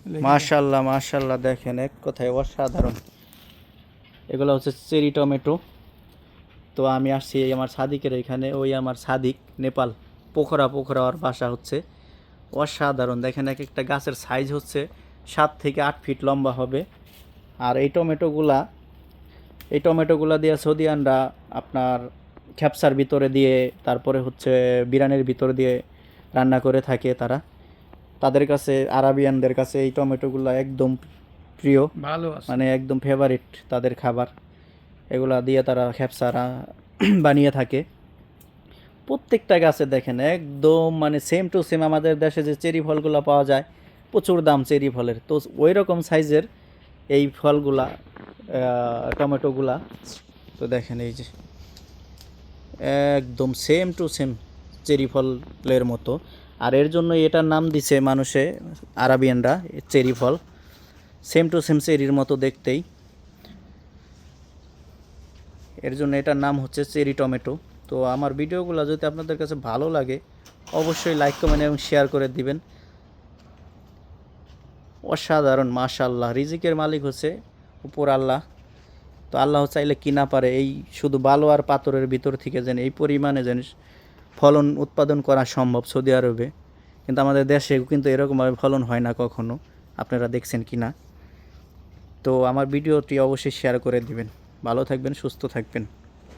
মাশাআল্লাহ মাশাআল্লাহ, দেখেন এক কথায় অসাধারণ। এগুলো হচ্ছে চেরি টমেটো। তো আমি আসছি আমার সাদিকের এখানে, ওই আমার সাদিক নেপাল, পোখরা পোখরা ওর বাসা হচ্ছে। অসাধারণ, দেখেন এক একটা গাছের সাইজ হচ্ছে 7 থেকে 8 ফিট লম্বা হবে। আর এই টমেটোগুলা দিয়ে সৌদিয়ানরা আপনার খ্যাপসার ভিতরে দিয়ে, তারপরে হচ্ছে বিরিয়ানির ভিতরে দিয়ে রান্না করে থাকে তারা। তাদের কাছে, আরাবিয়ানদের কাছে এই টমেটোগুলো একদম প্রিয়, ভালো আছে। মানে একদম ফেভারিট তাদের খাবার। এগুলা দিয়ে তারা খ্যাপসারা বানিয়ে থাকে। প্রত্যেকটা গাছে দেখেন একদম মানে সেম টু সেম আমাদের দেশে যে চেরি ফলগুলো পাওয়া যায়, প্রচুর দাম চেরি ফলের, তো ওই রকম সাইজের এই ফলগুলা, টমেটোগুলা। তো দেখেন এই যে একদম সেম টু সেম চেরি ফলের মতো। আর এর জন্য এটার নাম দিছে মানুষে, আরাবিয়ানরা, চেরি ফল। সেম টু সেম চেরির মতো দেখতেই, এর জন্য এটার নাম হচ্ছে চেরি টমেটো। তো আমার ভিডিওগুলো যদি আপনাদের কাছে ভালো লাগে, অবশ্যই লাইক কমেন্ট এবং শেয়ার করে দিবেন। অসাধারণ, মাশাআল্লাহ। রিজিকের মালিক হচ্ছে উপর আল্লাহ। তো আল্লাহ চাইলে কি না পারে, এই শুধু বালু আর পাথরের ভিতর থেকে যেন এই পরিমাণে যেন ফলন উৎপাদন করা সম্ভব সৌদি আরবে। কিন্তু আমাদের দেশে কিন্তু এরকমভাবে ফলন হয় না কখনো, আপনারা দেখছেন কি না। তো আমার ভিডিওটি অবশ্যই শেয়ার করে দিবেন। ভালো থাকবেন, সুস্থ থাকবেন।